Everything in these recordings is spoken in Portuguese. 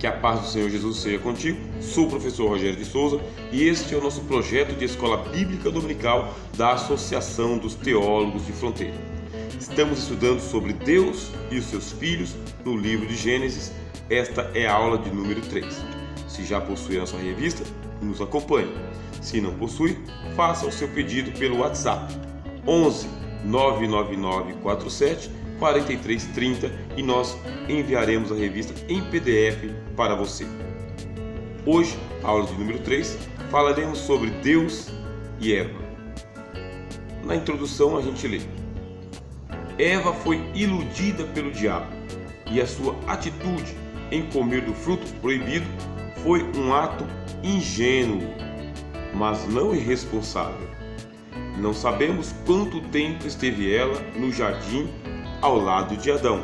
Que a paz do Senhor Jesus seja contigo. Sou o professor Rogério de Souza e este é o nosso projeto de Escola Bíblica Dominical da Associação dos Teólogos de Fronteira. Estamos estudando sobre Deus e os seus filhos no livro de Gênesis. Esta é a aula de número 3. Se já possui a nossa revista, nos acompanhe. Se não possui, faça o seu pedido pelo WhatsApp 11 999 47 4330 e nós enviaremos a revista em PDF para você. Hoje, aula de número 3, falaremos sobre Deus e Eva. Na introdução a gente lê: Eva foi iludida pelo diabo e a sua atitude em comer do fruto proibido foi um ato ingênuo, mas não irresponsável. Não sabemos quanto tempo esteve ela no jardim ao lado de Adão,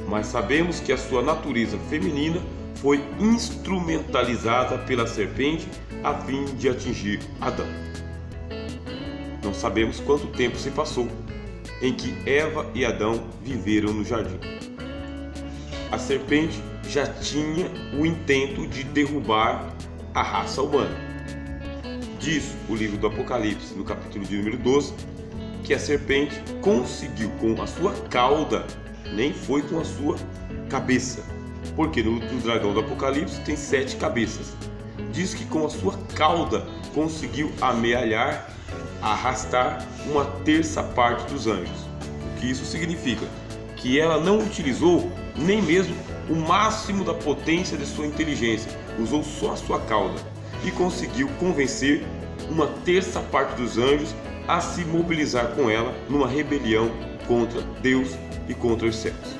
mas sabemos que a sua natureza feminina foi instrumentalizada pela serpente a fim de atingir Adão. Não sabemos quanto tempo se passou em que Eva e Adão viveram no jardim. A serpente já tinha o intento de derrubar a raça humana. Diz o livro do Apocalipse, no capítulo de número 12, que a serpente conseguiu com a sua cauda, nem foi com a sua cabeça, porque no dragão do Apocalipse tem 7 cabeças. Diz que com a sua cauda conseguiu amealhar, arrastar uma terça parte dos anjos. O que isso significa? Que ela não utilizou nem mesmo o máximo da potência de sua inteligência, usou só a sua cauda e conseguiu convencer uma terça parte dos anjos a se mobilizar com ela numa rebelião contra Deus e contra os céus.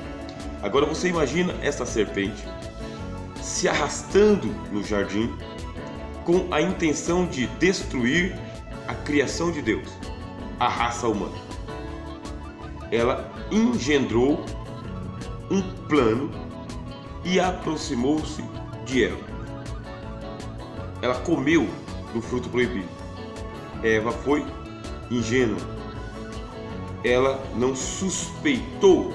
Agora você imagina essa serpente se arrastando no jardim com a intenção de destruir a criação de Deus, a raça humana. Ela engendrou um plano e aproximou-se de Eva. Ela comeu do fruto proibido. Eva foi ingênua. Ela não suspeitou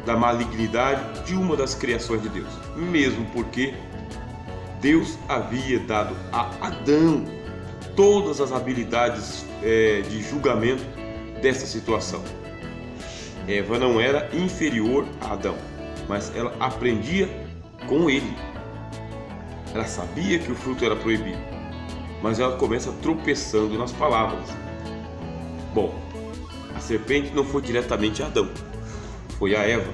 da malignidade de uma das criações de Deus, mesmo porque Deus havia dado a Adão todas as habilidades de julgamento dessa situação. Eva não era inferior a Adão, mas ela aprendia com ele. Ela sabia que o fruto era proibido, mas ela começa tropeçando nas palavras. Bom, a serpente não foi diretamente a Adão, foi a Eva,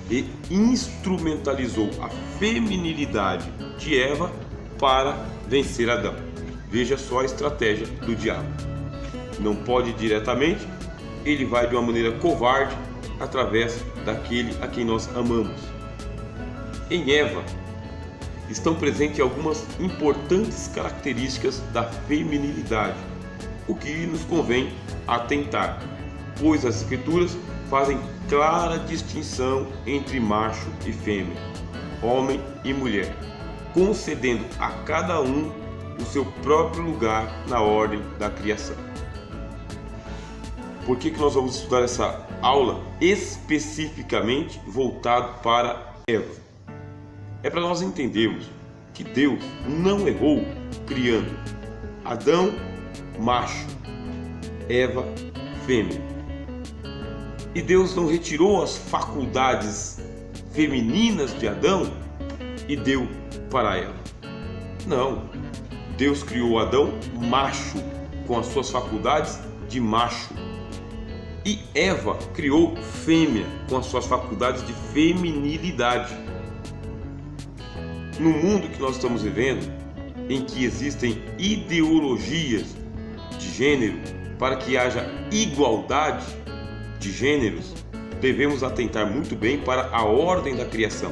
e instrumentalizou a feminilidade de Eva para vencer Adão. Veja só a estratégia do diabo. Não pode ir diretamente, ele vai de uma maneira covarde através daquele a quem nós amamos. Em Eva estão presentes algumas importantes características da feminilidade, o que nos convém atentar, pois as Escrituras fazem clara distinção entre macho e fêmea, homem e mulher, concedendo a cada um o seu próprio lugar na ordem da criação. Por que nós vamos estudar essa aula especificamente voltado para Eva? É para nós entendermos que Deus não errou criando Adão macho, Eva fêmea. E Deus não retirou as faculdades femininas de Adão e deu para ela. Não, Deus criou Adão macho, com as suas faculdades de macho. E Eva criou fêmea, com as suas faculdades de feminilidade. No mundo que nós estamos vivendo, em que existem ideologias de gênero, para que haja igualdade de gêneros, devemos atentar muito bem para a ordem da criação.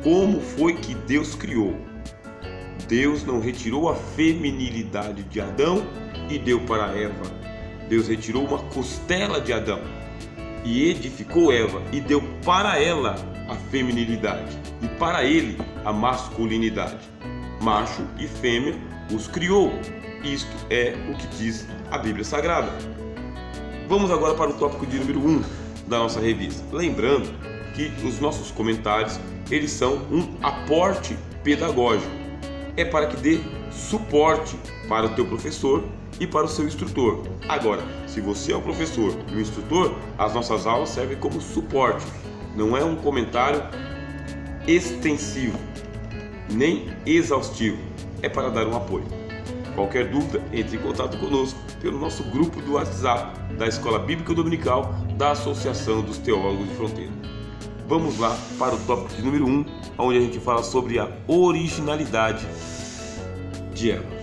Como foi que Deus criou? Deus não retirou a feminilidade de Adão e deu para Eva. Deus retirou uma costela de Adão e edificou Eva e deu para ela a feminilidade e para ele a masculinidade. Macho e fêmea os criou. Isto é o que diz a Bíblia Sagrada. Vamos agora para o tópico de número 1 da nossa revista. Lembrando que os nossos comentários, eles são um aporte pedagógico. É para que dê suporte para o teu professor e para o seu instrutor. Agora, se você é o professor e o instrutor, as nossas aulas servem como suporte. Não é um comentário extensivo, nem exaustivo. É para dar um apoio. Qualquer dúvida, entre em contato conosco pelo nosso grupo do WhatsApp da Escola Bíblica Dominical da Associação dos Teólogos de Fronteira. Vamos lá para o tópico de número 1, onde a gente fala sobre a originalidade de Eva.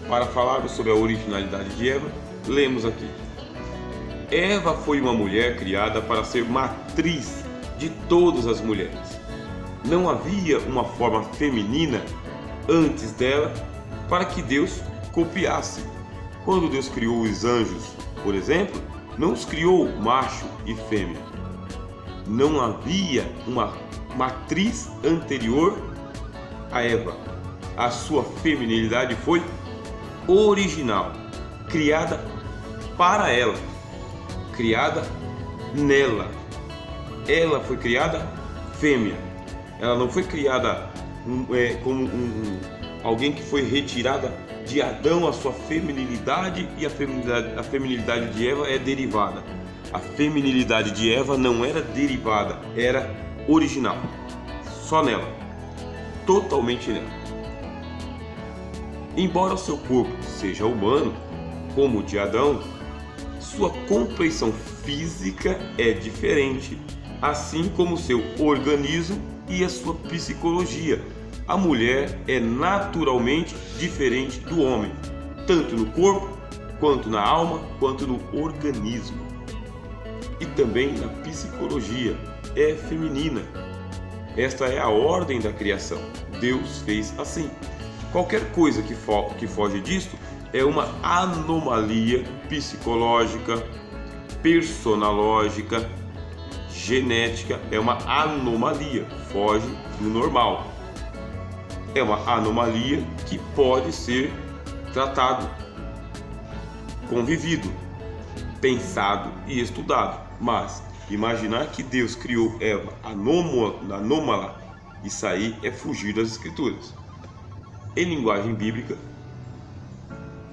Para falarmos sobre a originalidade de Eva, lemos aqui: Eva foi uma mulher criada para ser matriz de todas as mulheres. Não havia uma forma feminina antes dela para que Deus copiasse. Quando Deus criou os anjos, por exemplo, não os criou macho e fêmea. Não havia uma matriz anterior a Eva. A sua feminilidade foi original, criada para ela, criada nela. Ela foi criada fêmea. Ela não foi criada como alguém que foi retirada de Adão. A sua feminilidade e a feminilidade de Eva é derivada. A feminilidade de Eva não era derivada, era original, só nela, totalmente nela. Embora o seu corpo seja humano, como o de Adão, sua compleição física é diferente, assim como seu organismo e a sua psicologia. A mulher é naturalmente diferente do homem, tanto no corpo, quanto na alma, quanto no organismo. E também na psicologia, é feminina. Esta é a ordem da criação. Deus fez assim. Qualquer coisa que foge disto é uma anomalia psicológica, personológica, genética. É uma anomalia, foge do normal. É uma anomalia que pode ser tratado, convivido, pensado e estudado. Mas imaginar que Deus criou Eva anômala, isso aí é fugir das Escrituras. Em linguagem bíblica,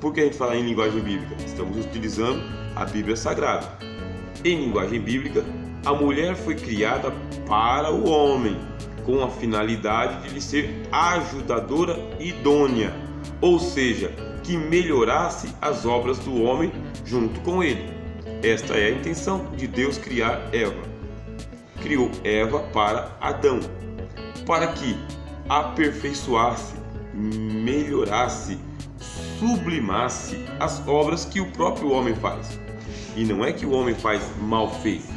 por que a gente fala em linguagem bíblica? Estamos utilizando a Bíblia Sagrada. Em linguagem bíblica, a mulher foi criada para o homem, com a finalidade de lhe ser ajudadora idônea, ou seja, que melhorasse as obras do homem junto com ele. Esta é a intenção de Deus criar Eva. Criou Eva para Adão, para que aperfeiçoasse, melhorasse, sublimasse as obras que o próprio homem faz. E não é que o homem faz mal feito,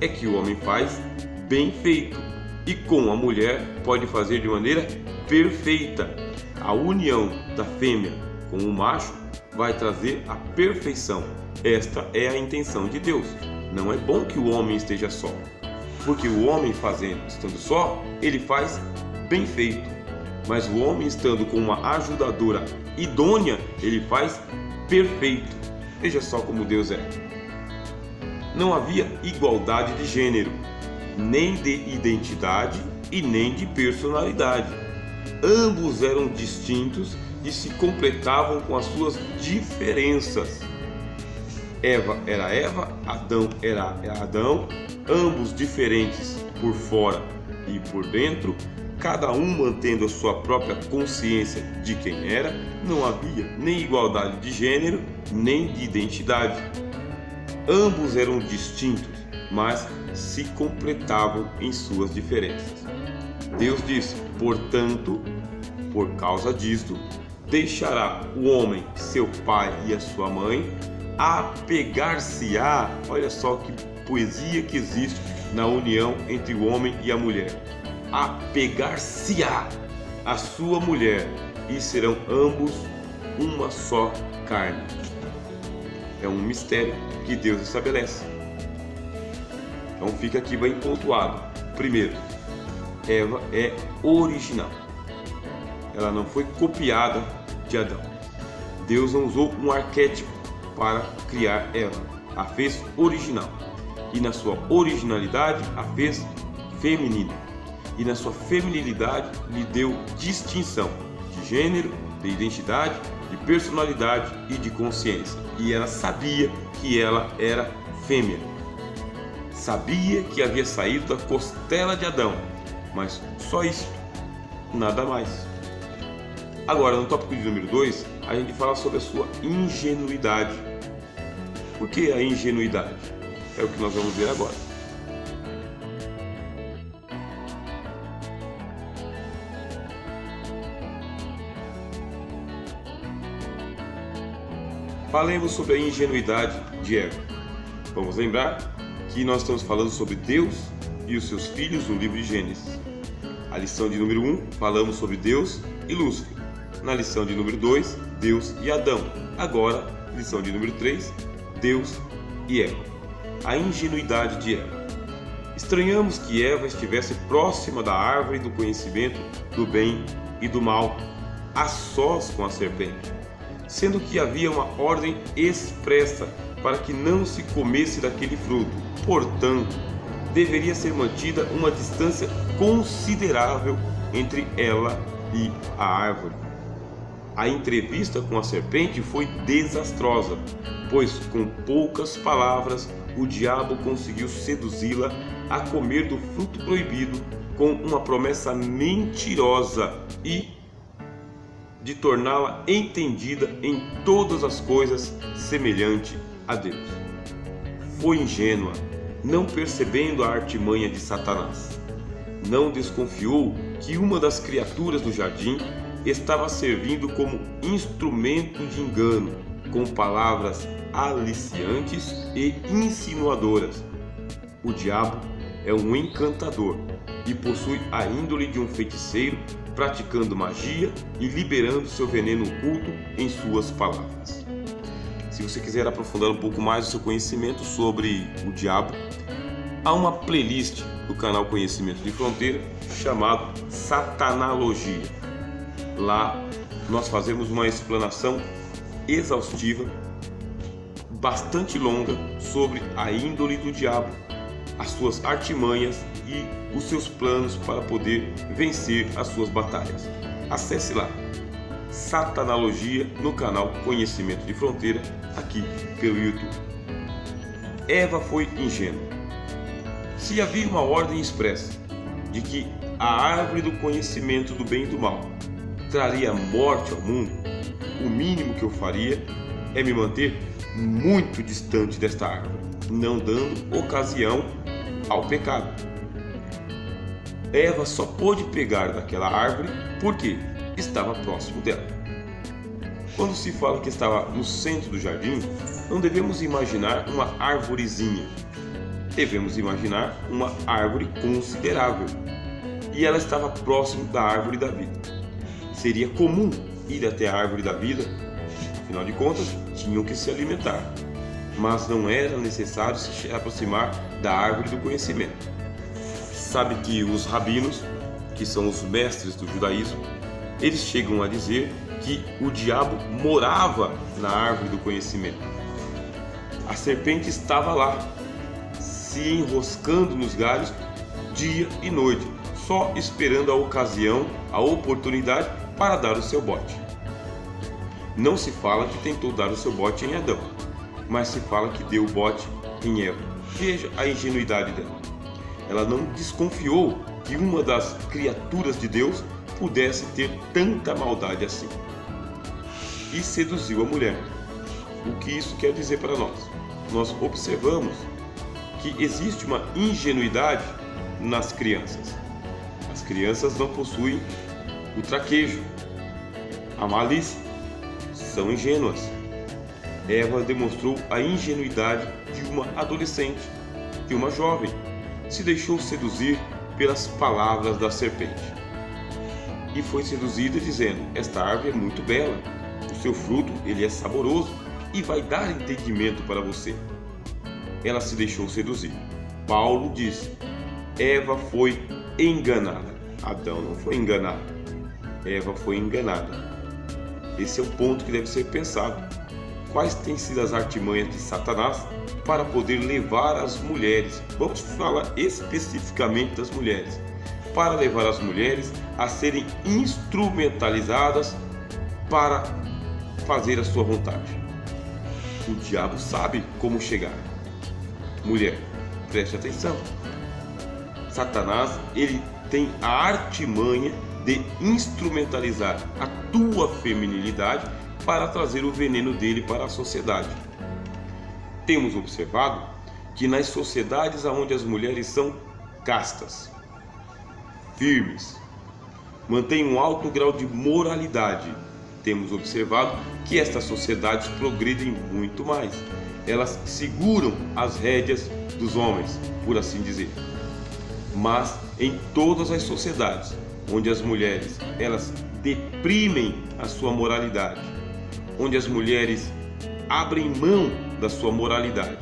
é que o homem faz bem feito. E com a mulher pode fazer de maneira perfeita. A união da fêmea com o macho vai trazer a perfeição. Esta é a intenção de Deus. Não é bom que o homem esteja só, porque o homem estando só, ele faz bem feito. Mas o homem estando com uma ajudadora idônea, ele faz perfeito. Veja só como Deus é. Não havia igualdade de gênero, nem de identidade e nem de personalidade. Ambos eram distintos e se completavam com as suas diferenças. Eva era Eva, Adão era Adão, ambos diferentes por fora e por dentro, cada um mantendo a sua própria consciência de quem era. Não havia nem igualdade de gênero, nem de identidade. Ambos eram distintos, mas se completavam em suas diferenças. Deus disse: portanto, por causa disto, deixará o homem seu pai e a sua mãe, apegar-se-á. Olha só que poesia que existe na união entre o homem e a mulher. Apegar-se-á a sua mulher, e serão ambos uma só carne. É um mistério que Deus estabelece. Então fica aqui bem pontuado. Primeiro, Eva é original. Ela não foi copiada de Adão. Deus não usou um arquétipo para criar Eva, a fez original. E na sua originalidade a fez feminina. E na sua feminilidade lhe deu distinção de gênero, de identidade, de personalidade e de consciência. E ela sabia que ela era fêmea. Sabia que havia saído da costela de Adão, mas só isso, nada mais. Agora, no tópico de número 2, a gente fala sobre a sua ingenuidade. Por que a ingenuidade? É o que nós vamos ver agora. Falemos sobre a ingenuidade de Eva. Vamos lembrar que nós estamos falando sobre Deus e os seus filhos no livro de Gênesis. A lição de número 1, falamos sobre Deus e Lúcifer. Na lição de número 2, Deus e Adão. Agora, lição de número 3, Deus e Eva. A ingenuidade de Eva. Estranhamos que Eva estivesse próxima da árvore do conhecimento do bem e do mal, a sós com a serpente, sendo que havia uma ordem expressa para que não se comesse daquele fruto. Portanto, deveria ser mantida uma distância considerável entre ela e a árvore. A entrevista com a serpente foi desastrosa, pois com poucas palavras o diabo conseguiu seduzi-la a comer do fruto proibido com uma promessa mentirosa e de torná-la entendida em todas as coisas semelhante a Deus. Foi ingênua, não percebendo a artimanha de Satanás. Não desconfiou que uma das criaturas do jardim estava servindo como instrumento de engano, com palavras aliciantes e insinuadoras. O diabo é um encantador e possui a índole de um feiticeiro, praticando magia e liberando seu veneno oculto em suas palavras. Se você quiser aprofundar um pouco mais o seu conhecimento sobre o diabo, há uma playlist do canal Conhecimento de Fronteira chamado Satanalogia. Lá nós fazemos uma explanação exaustiva, bastante longa, sobre a índole do diabo, as suas artimanhas e os seus planos para poder vencer as suas batalhas. Acesse lá, Satanalogia, no canal Conhecimento de Fronteira, aqui pelo YouTube. Eva foi ingênua. Se havia uma ordem expressa de que a árvore do conhecimento do bem e do mal traria morte ao mundo, o mínimo que eu faria é me manter muito distante desta árvore, não dando ocasião ao pecado. Eva só pôde pegar daquela árvore porque estava próximo dela. Quando se fala que estava no centro do jardim, não devemos imaginar uma arvorezinha. Devemos imaginar uma árvore considerável. E ela estava próximo da árvore da vida. Seria comum ir até a árvore da vida, afinal de contas, tinham que se alimentar. Mas não era necessário se aproximar da árvore do conhecimento. Sabe que os rabinos, que são os mestres do judaísmo, eles chegam a dizer que o diabo morava na árvore do conhecimento. A serpente estava lá, se enroscando nos galhos dia e noite, só esperando a ocasião, a oportunidade para dar o seu bote. Não se fala que tentou dar o seu bote em Adão, mas se fala que deu o bote em Eva. Veja a ingenuidade dela. Ela não desconfiou que uma das criaturas de Deus pudesse ter tanta maldade assim. E seduziu a mulher. O que isso quer dizer para nós? Nós observamos que existe uma ingenuidade nas crianças. As crianças não possuem o traquejo, a malícia, são ingênuas. Eva demonstrou a ingenuidade de uma adolescente, de uma jovem. Se deixou seduzir pelas palavras da serpente. E foi seduzida dizendo: esta árvore é muito bela, o seu fruto ele é saboroso e vai dar entendimento para você. Ela se deixou seduzir. Paulo diz: Eva foi enganada. Adão não foi enganado. Eva foi enganada. Esse é o ponto que deve ser pensado. Quais têm sido as artimanhas de Satanás para poder levar as mulheres, vamos falar especificamente das mulheres, para levar as mulheres a serem instrumentalizadas para fazer a sua vontade? O diabo sabe como chegar. Mulher, preste atenção. Satanás, ele tem a artimanha de instrumentalizar a tua feminilidade para trazer o veneno dele para a sociedade. Temos observado que nas sociedades onde as mulheres são castas, firmes, mantêm um alto grau de moralidade, temos observado que estas sociedades progridem muito mais. Elas seguram as rédeas dos homens, por assim dizer. Mas em todas as sociedades onde as mulheres elas deprimem a sua moralidade, onde as mulheres abrem mão da sua moralidade,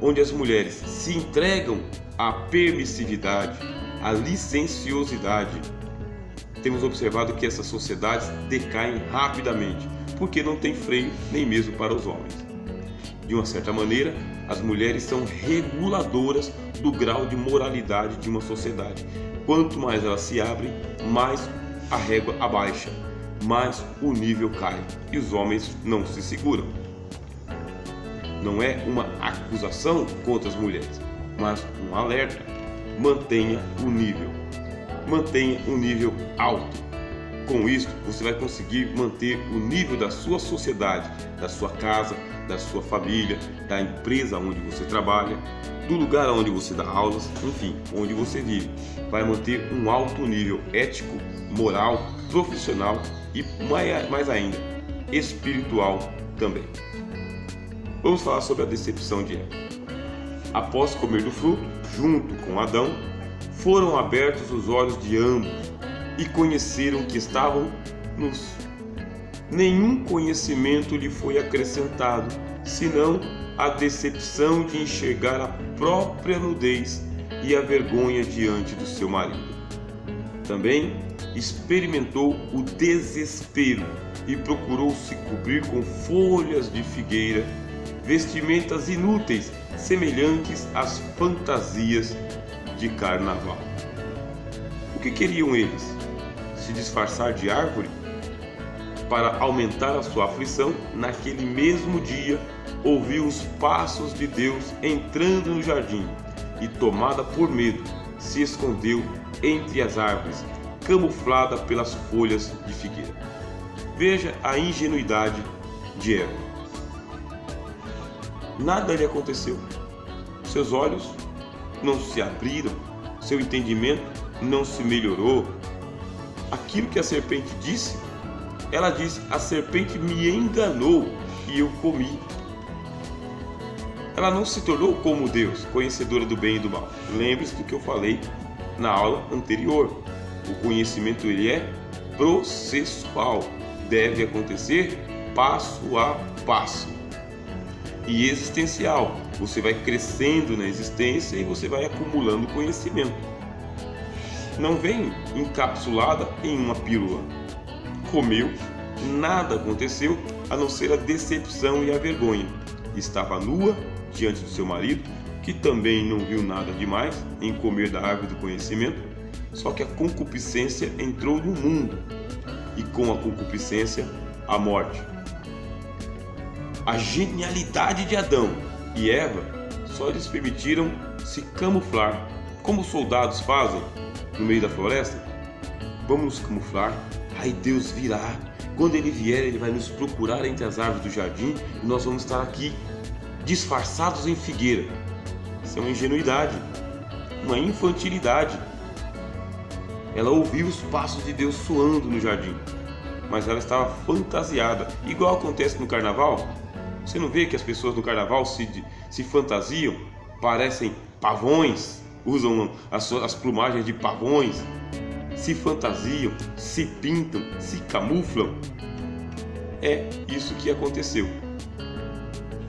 onde as mulheres se entregam à permissividade, à licenciosidade, temos observado que essas sociedades decaem rapidamente, porque não tem freio nem mesmo para os homens. De uma certa maneira, as mulheres são reguladoras do grau de moralidade de uma sociedade. Quanto mais elas se abrem, mais a régua abaixa, mais o nível cai e os homens não se seguram. Não é uma acusação contra as mulheres, mas um alerta. Mantenha o nível. Mantenha um nível alto. Com isso, você vai conseguir manter o nível da sua sociedade, da sua casa, da sua família, da empresa onde você trabalha, do lugar onde você dá aulas, enfim, onde você vive. Vai manter um alto nível ético, moral, profissional e mais ainda, espiritual também. Vamos falar sobre a decepção de Eva. Após comer do fruto, junto com Adão, foram abertos os olhos de ambos e conheceram que estavam nus. Nenhum conhecimento lhe foi acrescentado, senão a decepção de enxergar a própria nudez e a vergonha diante do seu marido. Também experimentou o desespero e procurou se cobrir com folhas de figueira, vestimentas inúteis, semelhantes às fantasias de carnaval. O que queriam eles? Se disfarçar de árvore? Para aumentar a sua aflição, naquele mesmo dia, ouviu os passos de Deus entrando no jardim e, tomada por medo, se escondeu entre as árvores, camuflada pelas folhas de figueira. Veja a ingenuidade de Eva. Nada lhe aconteceu. Seus olhos não se abriram, seu entendimento não se melhorou. Aquilo que a serpente disse, ela disse: a serpente me enganou e eu comi. Ela não se tornou como Deus, conhecedora do bem e do mal. Lembre-se do que eu falei na aula anterior. O conhecimento ele é processual, deve acontecer passo a passo. E existencial, você vai crescendo na existência e você vai acumulando conhecimento. Não vem encapsulada em uma pílula. Comeu, nada aconteceu a não ser a decepção e a vergonha. Estava nua diante do seu marido, que também não viu nada demais em comer da árvore do conhecimento, só que a concupiscência entrou no mundo e com a concupiscência a morte. A genialidade de Adão e Eva só lhes permitiram se camuflar, como os soldados fazem no meio da floresta. Vamos nos camuflar, aí Deus virá. Quando Ele vier, Ele vai nos procurar entre as árvores do jardim e nós vamos estar aqui disfarçados em figueira. Isso é uma ingenuidade, uma infantilidade. Ela ouviu os passos de Deus soando no jardim, mas ela estava fantasiada, igual acontece no carnaval. Você não vê que as pessoas no carnaval se fantasiam, parecem pavões, usam as plumagens de pavões, se fantasiam, se pintam, se camuflam? É isso que aconteceu.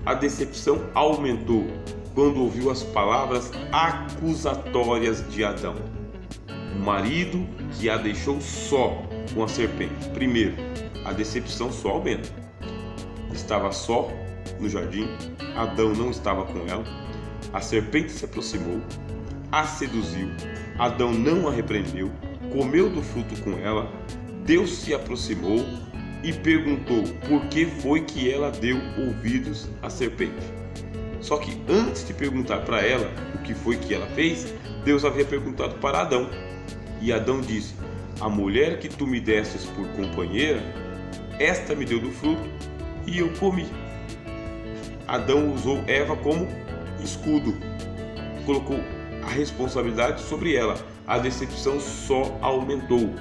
A decepção aumentou quando ouviu as palavras acusatórias de Adão. O marido que a deixou só com a serpente. Primeiro, a decepção só aumenta. Estava só no jardim, Adão não estava com ela, a serpente se aproximou, a seduziu, Adão não a repreendeu, comeu do fruto com ela, Deus se aproximou e perguntou por que foi que ela deu ouvidos à serpente. Só que antes de perguntar para ela o que foi que ela fez, Deus havia perguntado para Adão. E Adão disse: a mulher que tu me destes por companheira, esta me deu do fruto e eu comi. Adão usou Eva como escudo, colocou a responsabilidade sobre ela. A decepção só aumentou.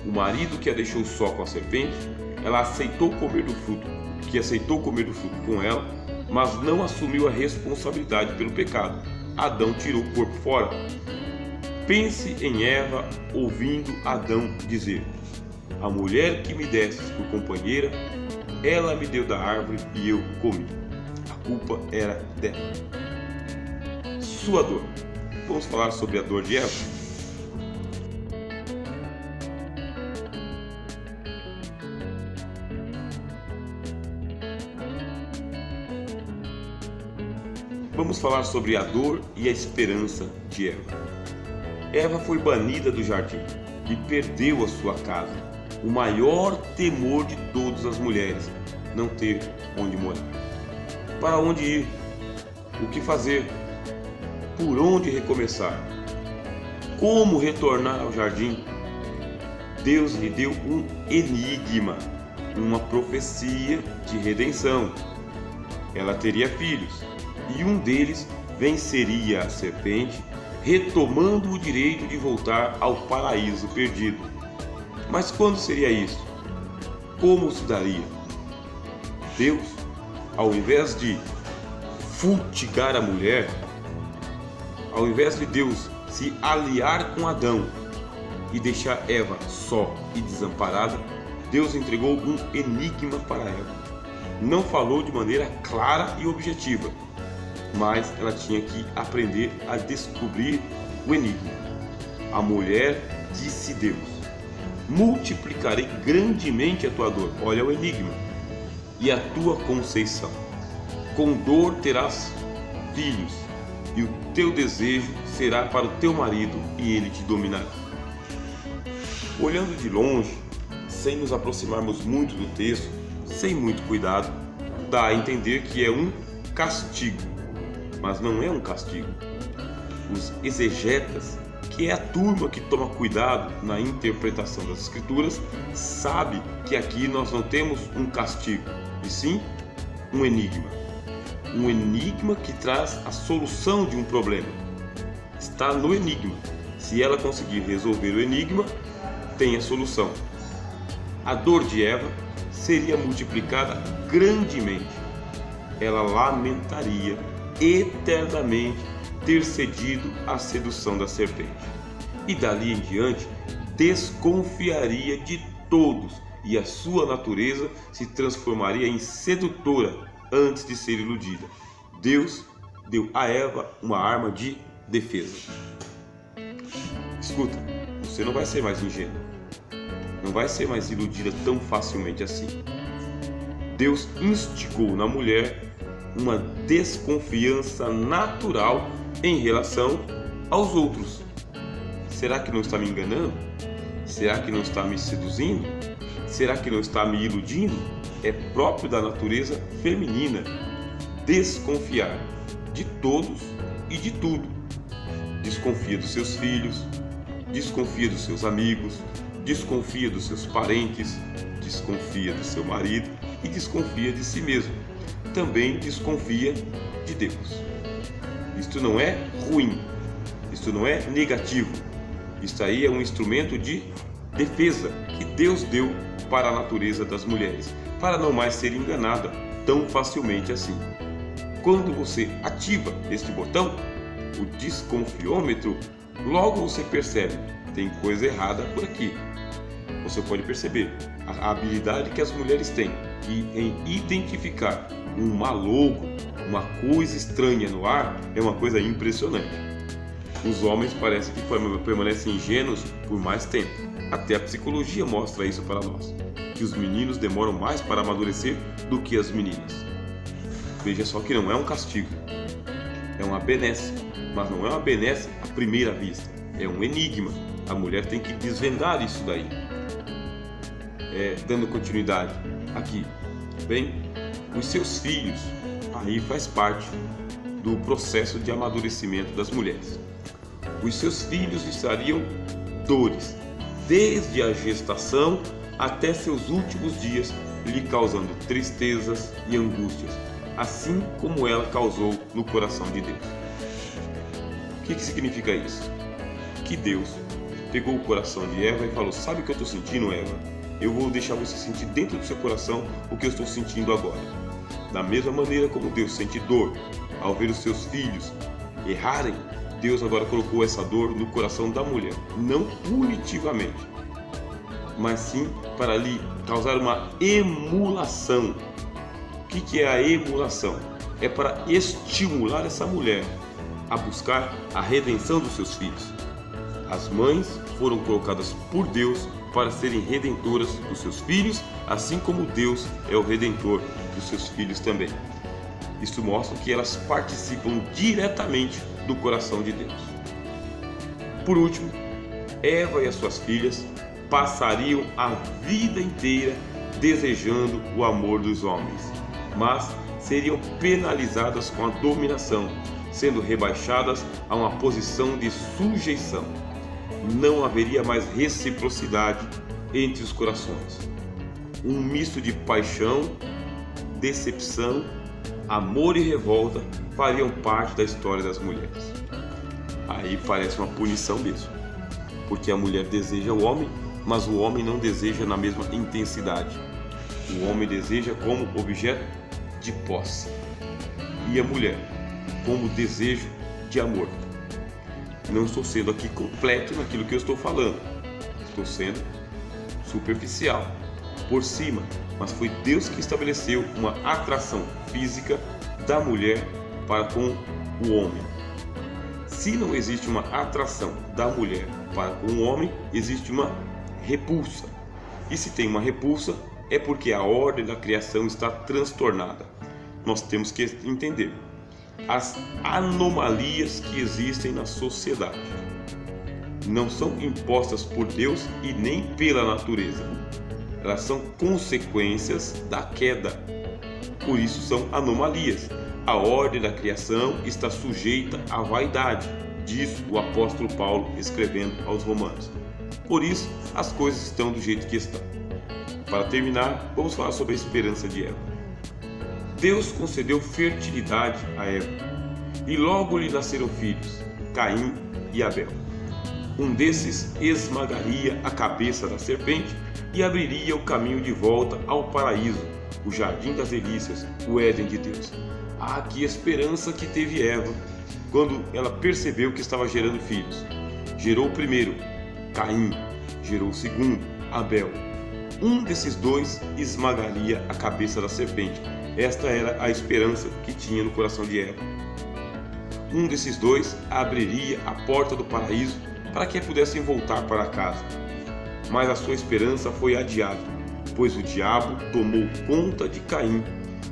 O marido que a deixou só com a serpente, ela aceitou comer do fruto com ela, mas não assumiu a responsabilidade pelo pecado. Adão tirou o corpo fora. Pense em Eva ouvindo Adão dizer: a mulher que me destes por companheira, ela me deu da árvore e eu comi. A culpa era dela. Sua dor. Vamos falar sobre a dor de Eva? Vamos falar sobre a dor e a esperança de Eva. Eva foi banida do jardim e perdeu a sua casa. O maior temor de todas as mulheres: não ter onde morar. Para onde ir? O que fazer? Por onde recomeçar? Como retornar ao jardim? Deus lhe deu um enigma, uma profecia de redenção. Ela teria filhos, e um deles venceria a serpente, retomando o direito de voltar ao paraíso perdido. Mas quando seria isso? Como se daria? Deus, ao invés de fustigar a mulher, ao invés de Deus se aliar com Adão e deixar Eva só e desamparada, Deus entregou um enigma para Eva. Não falou de maneira clara e objetiva, mas ela tinha que aprender a descobrir o enigma. A mulher disse Deus: multiplicarei grandemente a tua dor. Olha o enigma. E a tua conceição. Com dor terás filhos, e o teu desejo será para o teu marido, e ele te dominará. Olhando de longe, sem nos aproximarmos muito do texto, sem muito cuidado, dá a entender que é um castigo. Mas não é um castigo. Os exegetas, que é a turma que toma cuidado na interpretação das Escrituras, sabe que aqui nós não temos um castigo, e sim um enigma. Um enigma que traz a solução de um problema. Está no enigma. Se ela conseguir resolver o enigma, tem a solução. A dor de Eva seria multiplicada grandemente. Ela lamentaria eternamente ter cedido à sedução da serpente. E dali em diante desconfiaria de todos, e a sua natureza se transformaria em sedutora antes de ser iludida. Deus deu a Eva uma arma de defesa. Escuta, você não vai ser mais ingênua, não vai ser mais iludida tão facilmente assim. Deus instigou na mulher uma desconfiança natural em relação aos outros. Será que não está me enganando? Será que não está me seduzindo? Será que não está me iludindo? É próprio da natureza feminina desconfiar de todos e de tudo. Desconfia dos seus filhos, desconfia dos seus amigos, desconfia dos seus parentes, desconfia do seu marido e desconfia de si mesmo. Também desconfia de Deus. Isto não é ruim, isto não é negativo. Isto aí é um instrumento de defesa que Deus deu para a natureza das mulheres, para não mais ser enganada tão facilmente assim. Quando você ativa este botão, o desconfiômetro, logo você percebe: tem coisa errada por aqui. Você pode perceber a habilidade que as mulheres têm em identificar um malogo, uma coisa estranha no ar, é uma coisa impressionante. Os homens parecem que permanecem ingênuos por mais tempo. Até a psicologia mostra isso para nós. que os meninos demoram mais para amadurecer do que as meninas. Veja só que não é um castigo, é uma benesse, mas não é uma benesse à primeira vista, é um enigma. A mulher tem que desvendar isso daí. Dando continuidade aqui, bem, os seus filhos, aí faz parte do processo de amadurecimento das mulheres. Os seus filhos lhes trariam dores, desde a gestação até seus últimos dias, lhe causando tristezas e angústias, assim como ela causou no coração de Deus. O que significa isso? Que Deus pegou o coração de Eva e falou: sabe o que eu estou sentindo, Eva? Eu vou deixar você sentir dentro do seu coração o que eu estou sentindo agora. Da mesma maneira como Deus sente dor ao ver os seus filhos errarem, Deus agora colocou essa dor no coração da mulher, não punitivamente, mas sim para lhe causar uma emulação. O que é a emulação? É para estimular essa mulher a buscar a redenção dos seus filhos. As mães foram colocadas por Deus para serem redentoras dos seus filhos, assim como Deus é o redentor dos seus filhos também. Isso mostra que elas participam diretamente do coração de Deus. Por último, Eva e as suas filhas passariam a vida inteira desejando o amor dos homens, mas seriam penalizadas com a dominação, sendo rebaixadas a uma posição de sujeição. Não haveria mais reciprocidade entre os corações. Um misto de paixão, decepção, amor e revolta fariam parte da história das mulheres. Aí parece uma punição mesmo, porque a mulher deseja o homem, mas o homem não deseja na mesma intensidade. O homem deseja como objeto de posse e a mulher como desejo de amor. Não estou sendo aqui completo naquilo que eu estou falando, estou sendo superficial, por cima, mas foi Deus que estabeleceu uma atração física da mulher para com o homem. Se não existe uma atração da mulher para com o homem, existe uma repulsa. E se tem uma repulsa, é porque a ordem da criação está transtornada. Nós temos que entender as anomalias que existem na sociedade. Não são impostas por Deus e nem pela natureza. Elas são consequências da queda. Por isso são anomalias. A ordem da criação está sujeita à vaidade, diz o apóstolo Paulo escrevendo aos Romanos. Por isso as coisas estão do jeito que estão. Para terminar, vamos falar sobre a esperança de Eva. Deus concedeu fertilidade a Eva, e logo lhe nasceram filhos, Caim e Abel. Um desses esmagaria a cabeça da serpente e abriria o caminho de volta ao paraíso, o jardim das delícias, o Éden de Deus. Que esperança que teve Eva quando ela percebeu que estava gerando filhos. Gerou o primeiro, Caim, gerou o segundo, Abel. Um desses dois esmagaria a cabeça da serpente. Esta era a esperança que tinha no coração de Eva. Um desses dois abriria a porta do paraíso para que pudessem voltar para casa. Mas a sua esperança foi adiada, pois o diabo tomou conta de Caim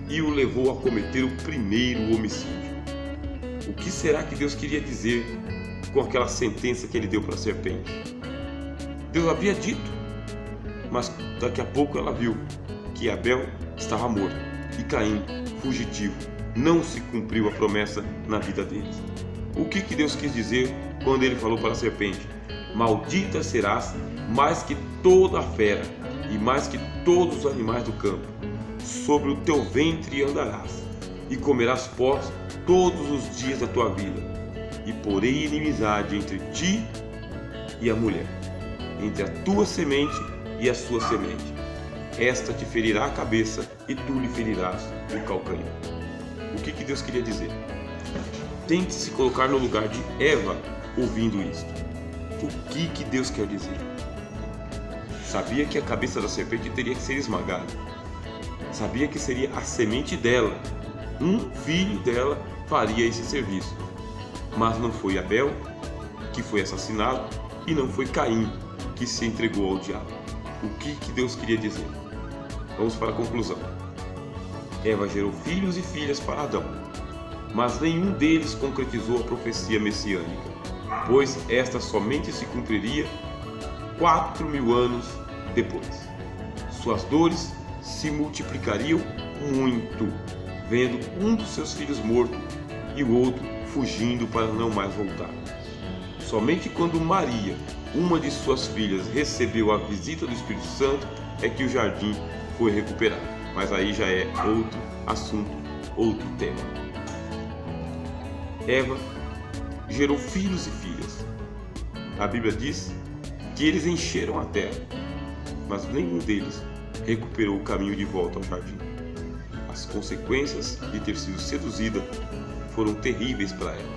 e o levou a cometer o primeiro homicídio. O que será que Deus queria dizer com aquela sentença que ele deu para a serpente? Deus havia dito, mas daqui a pouco ela viu que Abel estava morto e Caim fugitivo. Não se cumpriu a promessa na vida deles. O que Deus quis dizer quando ele falou para a serpente: maldita serás mais que toda a fera e mais que todos os animais do campo. Sobre o teu ventre andarás e comerás pó todos os dias da tua vida. E porei inimizade entre ti e a mulher, entre a tua semente e a sua semente. Esta te ferirá a cabeça e tu lhe ferirás o calcanhar. O que Deus queria dizer? Tente se colocar no lugar de Eva ouvindo isto. O que Deus quer dizer? Sabia que a cabeça da serpente teria que ser esmagada. Sabia que seria a semente dela, um filho dela, faria esse serviço. Mas não foi Abel que foi assassinado e não foi Caim que se entregou ao diabo. O que Deus queria dizer? Vamos para a conclusão. Eva gerou filhos e filhas para Adão, mas nenhum deles concretizou a profecia messiânica, pois esta somente se cumpriria 4.000 anos depois. Suas dores se multiplicariam muito, vendo um dos seus filhos morto e o outro fugindo para não mais voltar. Somente quando Maria, uma de suas filhas, recebeu a visita do Espírito Santo é que o jardim foi recuperado. Mas aí já é outro assunto, outro tema. Eva gerou filhos e filhas. A Bíblia diz que eles encheram a terra, mas nenhum deles recuperou o caminho de volta ao jardim. As consequências de ter sido seduzida foram terríveis para ela.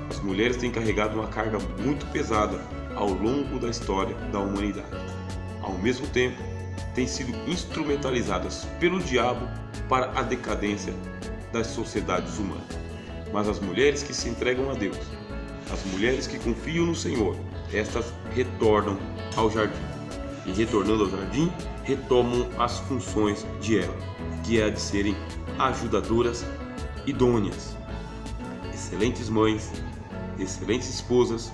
As mulheres têm carregado uma carga muito pesada ao longo da história da humanidade. Ao mesmo tempo, têm sido instrumentalizadas pelo diabo para a decadência das sociedades humanas. Mas as mulheres que se entregam a Deus, as mulheres que confiam no Senhor, estas retornam ao jardim. E retornando ao jardim, retomam as funções de Eva, que é a de serem ajudadoras idôneas, excelentes mães, excelentes esposas,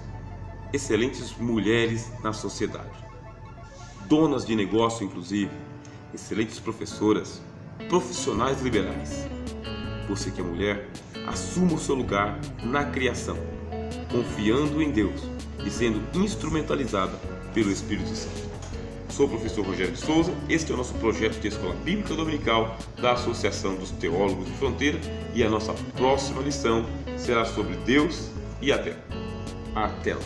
excelentes mulheres na sociedade, donas de negócio inclusive, excelentes professoras, profissionais liberais. Você que é mulher, assuma o seu lugar na criação, confiando em Deus e sendo instrumentalizada pelo Espírito Santo. Sou o professor Rogério de Souza, este é o nosso projeto de Escola Bíblica Dominical da Associação dos Teólogos de Fronteira e a nossa próxima lição será sobre Deus e a terra. Até lá!